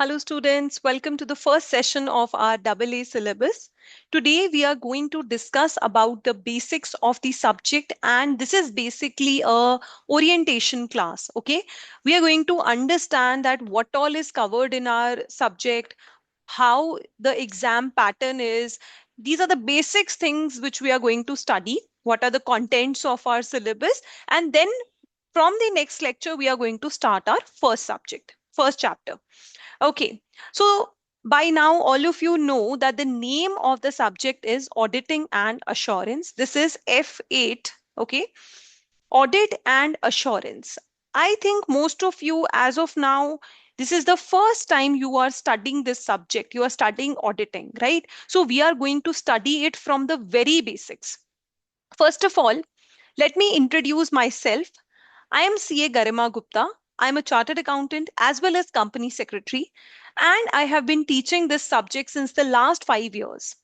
Hello students, welcome to the first session of our AA syllabus. Today we are going to discuss about the basics of the subject, and this is basically a orientation class, okay? We are going to understand that what all is covered in our subject, how the exam pattern is. These are the basics things which we are going to study. What are the contents of our syllabus? And then from the next lecture, we are going to start our first subject, first chapter. Okay, so by now, all of you know that the name of the subject is Auditing and Assurance. This is F8, okay? Audit and Assurance. I think most of you, as of now, this is the first time you are studying this subject. You are studying auditing, right? So we are going to study it from the very basics. First of all, let me introduce myself. I am CA Garima Gupta. I am a chartered accountant as well as company secretary, and I have been teaching this subject since the last 5 years.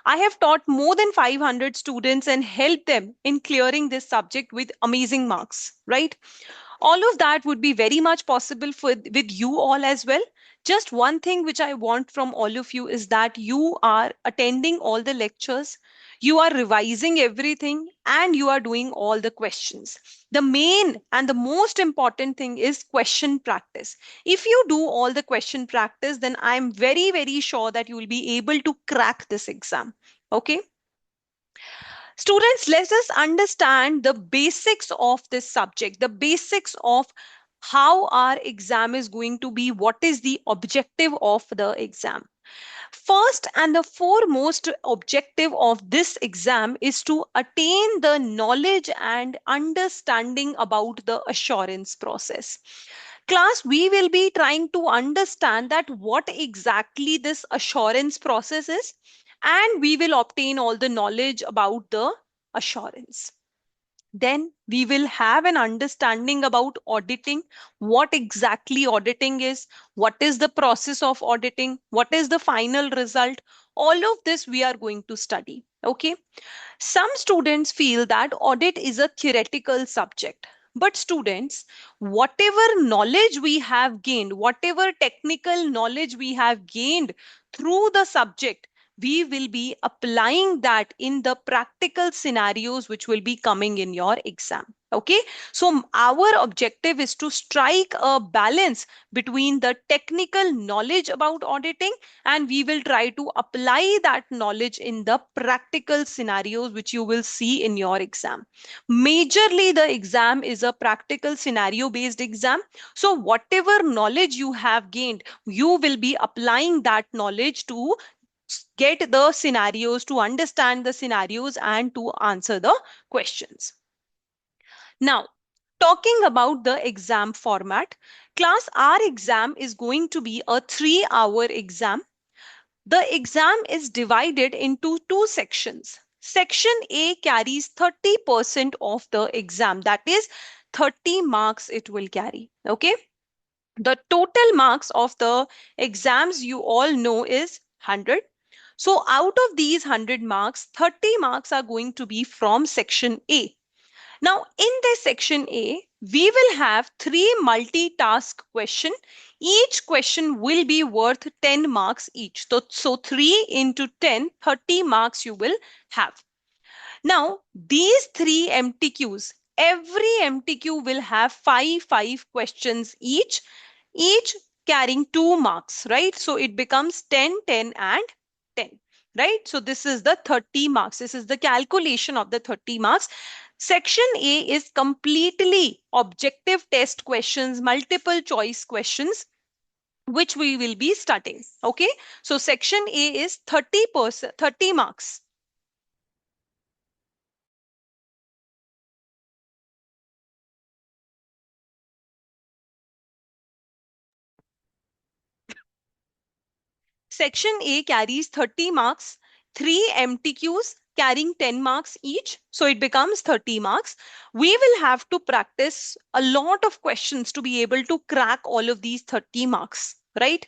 I have taught more than 500 students and helped them in clearing this subject with amazing marks, right? All of that would be very much possible with you all as well. Just one thing which I want from all of you is that you are attending all the lectures, you are revising everything, and you are doing all the questions. The main and the most important thing is question practice. If you do all the question practice, then I'm very sure that you will be able to crack this exam. Okay. Students, let us understand the basics of this subject, the basics of how our exam is going to be, what is the objective of the exam. First and the foremost objective of this exam is to attain the knowledge and understanding about the assurance process. Class, we will be trying to understand that what exactly this assurance process is, and we will obtain all the knowledge about the assurance. Then we will have an understanding about auditing, what exactly auditing is, what is the process of auditing, what is the final result. All of this we are going to study. Okay. Some students feel that audit is a theoretical subject. But students, whatever knowledge we have gained, whatever technical knowledge we have gained through the subject, we will be applying that in the practical scenarios which will be coming in your exam. Okay, so our objective is to strike a balance between the technical knowledge about auditing, and we will try to apply that knowledge in the practical scenarios which you will see in your exam. Majorly, the exam is a practical scenario based exam. So whatever knowledge you have gained, you will be applying that knowledge to get the scenarios, to understand the scenarios, and to answer the questions. Now, talking about the exam format, class, our exam is going to be a 3-hour exam. The exam is divided into two sections. Section A carries 30% of the exam, that is 30 marks it will carry. Okay. The total marks of the exams you all know is 100. So out of these 100 marks, 30 marks are going to be from section A. Now, in this section A, we will have 3 multitask questions. Each question will be worth 10 marks each. So 3 into 10, 30 marks you will have. Now, these 3 MTQs, every MTQ will have 5 questions each carrying 2 marks, right? So it becomes 10, 10, and 10, right? So this is the 30 marks. This is the calculation of the 30 marks. Section A is completely objective test questions, multiple choice questions, which we will be studying. Okay. So section A is 30%, 30 marks. Section A carries 30 marks, 3 MTQs carrying 10 marks each. So it becomes 30 marks. We will have to practice a lot of questions to be able to crack all of these 30 marks, right?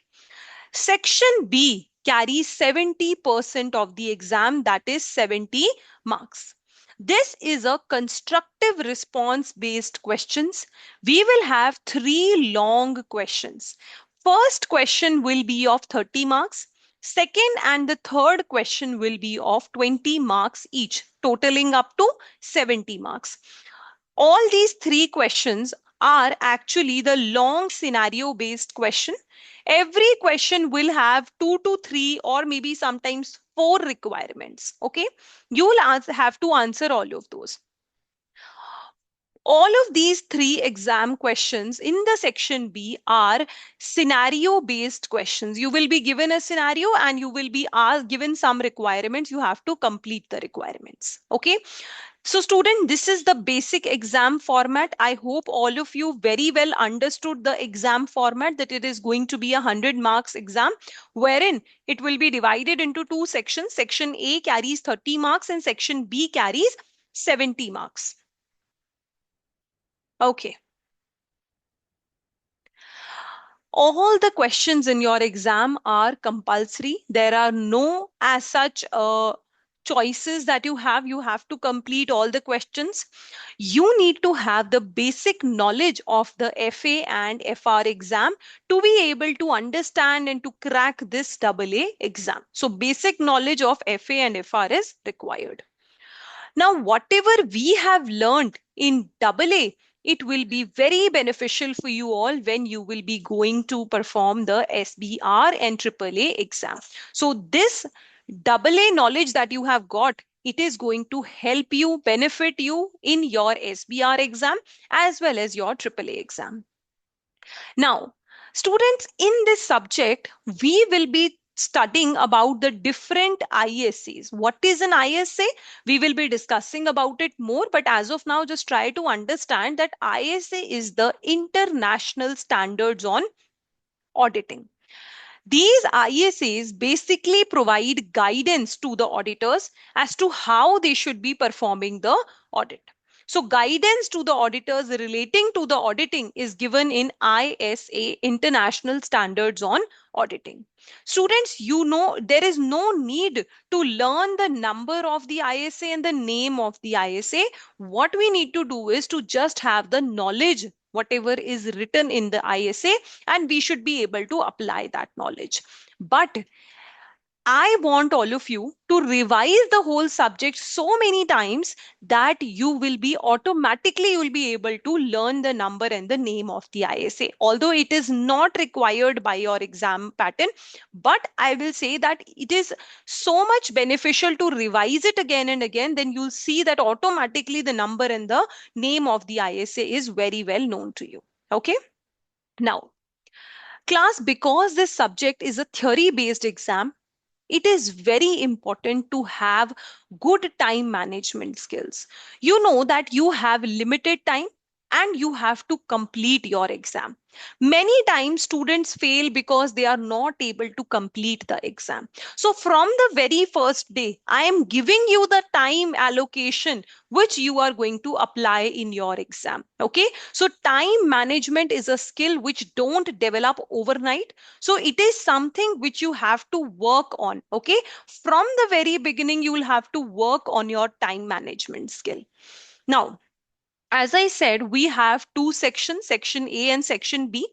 Section B carries 70% of the exam, that is 70 marks. This is a constructive response based questions. We will have 3 long questions. First question will be of 30 marks. Second and the third question will be of 20 marks each, totaling up to 70 marks. All these three questions are actually the long scenario based question. Every question will have two to three or maybe sometimes four requirements. Okay. You will have to answer all of those. All of these three exam questions in the section B are scenario based questions. You will be given a scenario and you will be asked, given some requirements. You have to complete the requirements. Okay. So, student, this is the basic exam format. I hope all of you very well understood the exam format, that it is going to be a 100 marks exam, wherein it will be divided into two sections. Section A carries 30 marks and section B carries 70 marks. Okay. All the questions in your exam are compulsory. There are no as such choices that you have. You have to complete all the questions. You need to have the basic knowledge of the FA and FR exam to be able to understand and to crack this AA exam. So basic knowledge of FA and FR is required. Now, whatever we have learned in AA, it will be very beneficial for you all when you will be going to perform the SBR and AAA exam. So this AA knowledge that you have got, it is going to help you, benefit you in your SBR exam as well as your AAA exam. Now, students, in this subject, we will be studying about the different ISAs. What is an ISA? We will be discussing about it more, but as of now, just try to understand that ISA is the International Standards on Auditing. These ISAs basically provide guidance to the auditors as to how they should be performing the audit. So, guidance to the auditors relating to the auditing is given in ISA, International Standards on Auditing. Students, you know, there is no need to learn the number of the ISA and the name of the ISA. What we need to do is to just have the knowledge, whatever is written in the ISA, and we should be able to apply that knowledge. But I want all of you to revise the whole subject so many times that you will be automatically, you will be able to learn the number and the name of the ISA. Although it is not required by your exam pattern, but I will say that it is so much beneficial to revise it again and again. Then you'll see that automatically the number and the name of the ISA is very well known to you. Okay. Now, class, because this subject is a theory based exam, it is very important to have good time management skills. You know that you have limited time and you have to complete your exam. Many times students fail because they are not able to complete the exam. So from the very first day, I am giving you the time allocation which you are going to apply in your exam. Okay. So time management is a skill which don't develop overnight. So it is something which you have to work on. Okay. From the very beginning, you will have to work on your time management skill. Now, as I said, we have two sections, section A and section B.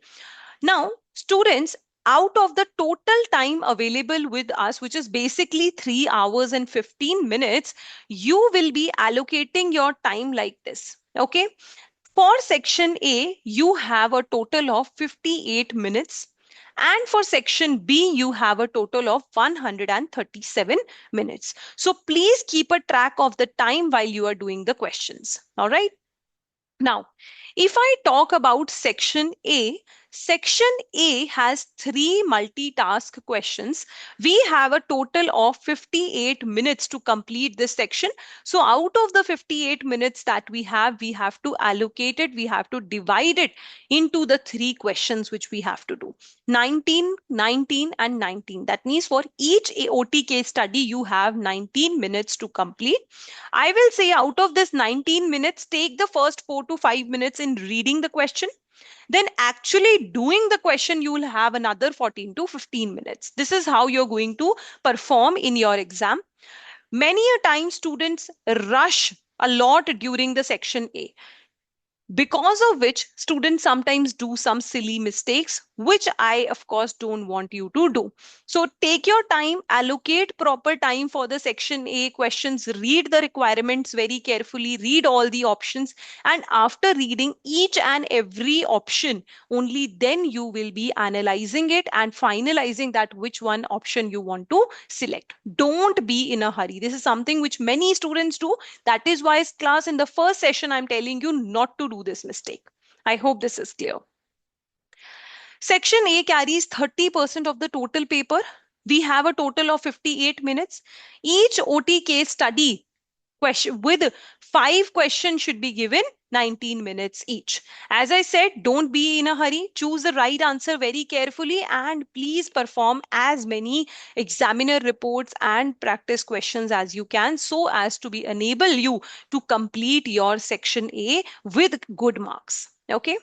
Now, students, out of the total time available with us, which is basically 3 hours and 15 minutes, you will be allocating your time like this. Okay. For section A, you have a total of 58 minutes. And for section B, you have a total of 137 minutes. So please keep a track of the time while you are doing the questions. All right. Now, if I talk about section A has three multitask questions. We have a total of 58 minutes to complete this section. So out of the 58 minutes that we have to allocate it, we have to divide it into the three questions which we have to do. 19, 19 and 19. That means for each AOT case study, you have 19 minutes to complete. I will say out of this 19 minutes, take the first 4 to 5 minutes in reading the question. Then actually doing the question, you will have another 14 to 15 minutes. This is how you're going to perform in your exam. Many a time students rush a lot during the section A. because of which students sometimes do some silly mistakes, which I of course don't want you to do. So take your time, allocate proper time for the section A questions, read the requirements very carefully, read all the options, and after reading each and every option, only then you will be analyzing it and finalizing that which one option you want to select. Don't be in a hurry. This is something which many students do. That is why, class, in the first session, I'm telling you not to do this mistake. I hope this is clear. Section A carries 30% of the total paper. We have a total of 58 minutes. Each OT case study question with 5 questions should be given 19 minutes each. As I said, don't be in a hurry. Choose the right answer very carefully and please perform as many examiner reports and practice questions as you can so as to be enable you to complete your section A with good marks. Okay.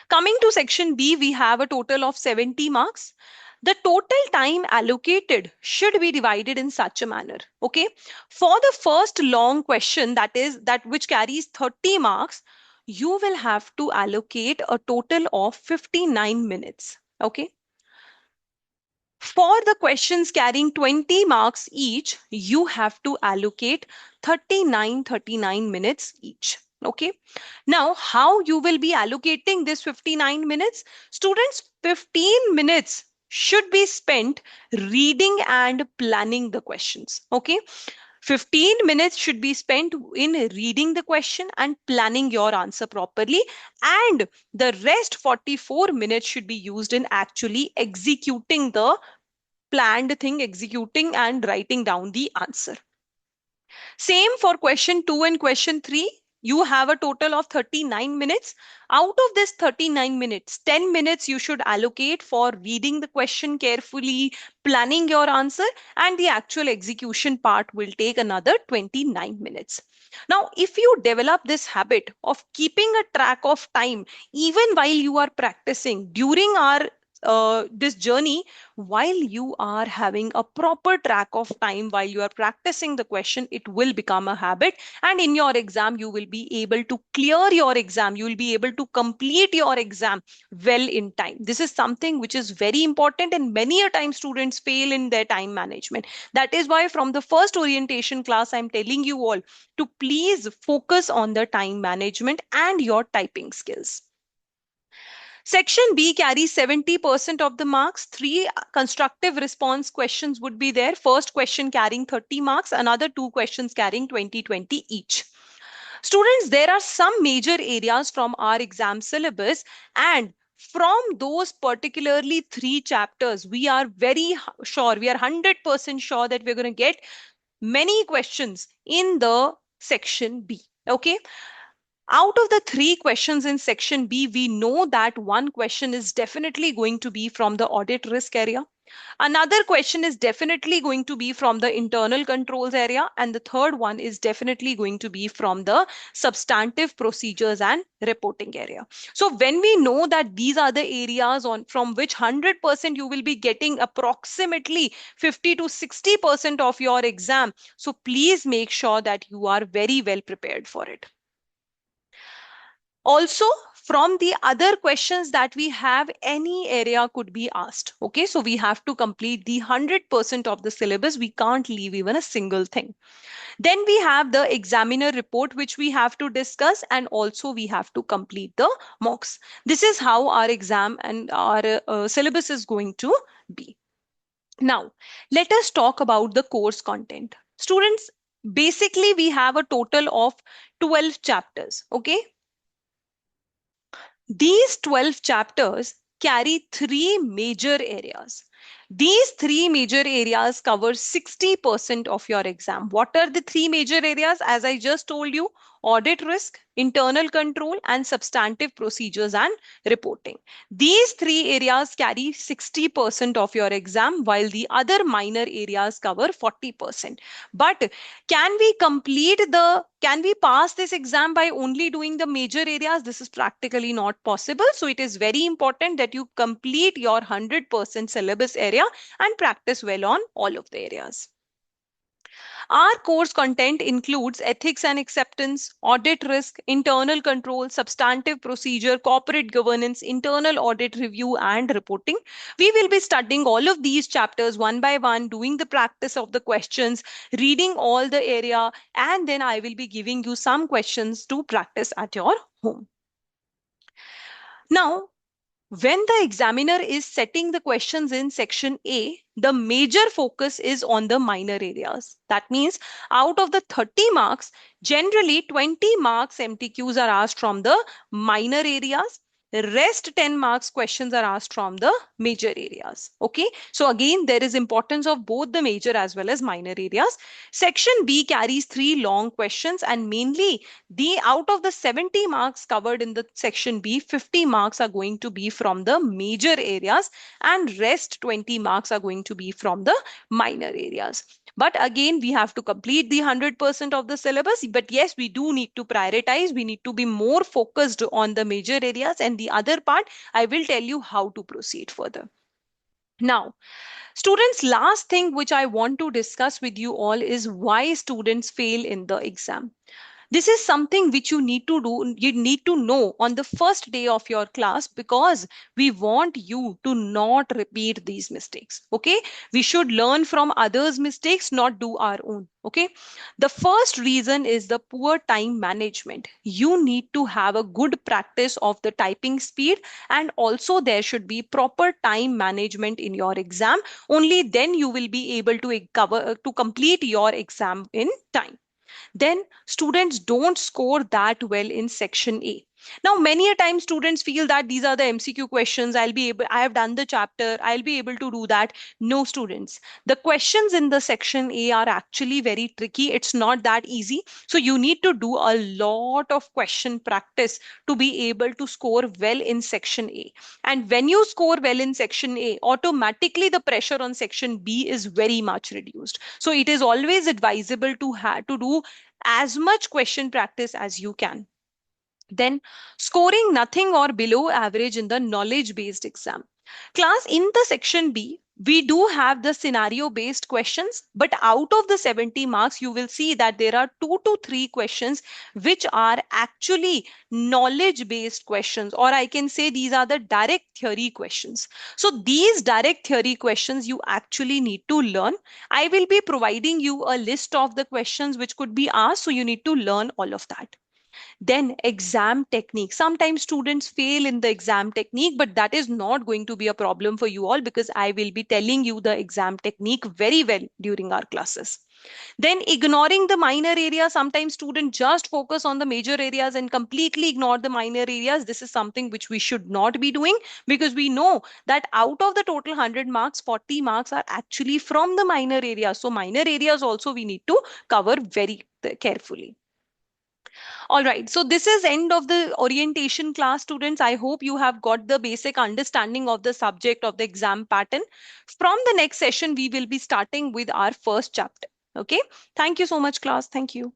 Coming to section B, we have a total of 70 marks. The total time allocated should be divided in such a manner. Okay. For the first long question, that is that which carries 30 marks, you will have to allocate a total of 59 minutes. Okay. For the questions carrying 20 marks each, you have to allocate 39 minutes each. Okay. Now, how you will be allocating this 59 minutes? Students, 15 minutes should be spent reading and planning the questions. Okay. 15 minutes should be spent in reading the question and planning your answer properly. And the rest 44 minutes should be used in actually executing the planned thing, executing and writing down the answer. Same for question 2 and question 3. You have a total of 39 minutes. Out of this 39 minutes, 10 minutes you should allocate for reading the question carefully, planning your answer, and the actual execution part will take another 29 minutes. Now, if you develop this habit of keeping a track of time, even while you are practicing during our this journey, while you are having a proper track of time while you are practicing the question, it will become a habit, and in your exam you will be able to clear your exam, you will be able to complete your exam well in time. This is something which is very important, and many a time students fail in their time management. That is why from the first orientation class I'm telling you all to please focus on the time management and your typing skills. Section B carries 70% of the marks. Three constructive response questions would be there. First question carrying 30 marks, another two questions carrying 20 each. Students, there are some major areas from our exam syllabus, and from those particularly three chapters, we are very sure, we are 100% sure that we're going to get many questions in the section B. Okay. Out of the three questions in section B, we know that one question is definitely going to be from the audit risk area. Another question is definitely going to be from the internal controls area. And the third one is definitely going to be from the substantive procedures and reporting area. So when we know that these are the areas on from which 100% you will be getting approximately 50 to 60% of your exam. So please make sure that you are very well prepared for it. Also, from the other questions that we have, any area could be asked. Okay, so we have to complete the 100% of the syllabus. We can't leave even a single thing. Then we have the examiner report, which we have to discuss, and also we have to complete the mocks. This is how our exam and our syllabus is going to be. Now, let us talk about the course content. Students, basically, we have a total of 12 chapters. Okay, these 12 chapters carry three major areas. These three major areas cover 60% of your exam. What are the three major areas? As I just told you, audit risk, internal control, and substantive procedures and reporting. These three areas carry 60% of your exam, while the other minor areas cover 40%. But can we pass this exam by only doing the major areas? This is practically not possible. So it is very important that you complete your 100% syllabus area and practice well on all of the areas. Our course content includes ethics and acceptance, audit risk, internal control, substantive procedure, corporate governance, internal audit review, and reporting. We will be studying all of these chapters one by one, doing the practice of the questions, reading all the area, and then I will be giving you some questions to practice at your home. Now, when the examiner is setting the questions in section A, the major focus is on the minor areas. That means out of the 30 marks, generally 20 marks MTQs are asked from the minor areas. The rest 10 marks questions are asked from the major areas. Okay. So again, there is importance of both the major as well as minor areas. Section B carries 3 long questions, and mainly the out of the 70 marks covered in the section B, 50 marks are going to be from the major areas and rest 20 marks are going to be from the minor areas. But again, we have to complete the 100% of the syllabus. But yes, we do need to prioritize. We need to be more focused on the major areas, and the other part, I will tell you how to proceed further. Now, students, last thing which I want to discuss with you all is why students fail in the exam. This is something which you need to do, you need to know on the first day of your class, because we want you to not repeat these mistakes. Okay, we should learn from others mistakes, not do our own. Okay, the first reason is the poor time management. You need to have a good practice of the typing speed, and also there should be proper time management in your exam. Only then you will be able to cover to complete your exam in time. Then students don't score that well in section A. Now, many a time students feel that these are the MCQ questions. I have done the chapter, I'll be able to do that. No, students. The questions in the section A are actually very tricky. It's not that easy. So you need to do a lot of question practice to be able to score well in section A. And when you score well in section A, automatically the pressure on section B is very much reduced. So it is always advisable to have to do as much question practice as you can. Then, scoring nothing or below average in the knowledge based exam. Class, in the section B, we do have the scenario based questions, but out of the 70 marks, you will see that there are 2 to 3 questions which are actually knowledge based questions, or I can say these are the direct theory questions. So, these direct theory questions you actually need to learn. I will be providing you a list of the questions which could be asked, so you need to learn all of that. Then exam technique. Sometimes students fail in the exam technique, but that is not going to be a problem for you all, because I will be telling you the exam technique very well during our classes. Then ignoring the minor areas. Sometimes students just focus on the major areas and completely ignore the minor areas. This is something which we should not be doing, because we know that out of the total 100 marks, 40 marks are actually from the minor areas. So minor areas also we need to cover very carefully. All right, so this is end of the orientation class, students. I hope you have got the basic understanding of the subject of the exam pattern. From the next session, we will be starting with our first chapter. Okay, thank you so much, class. Thank you.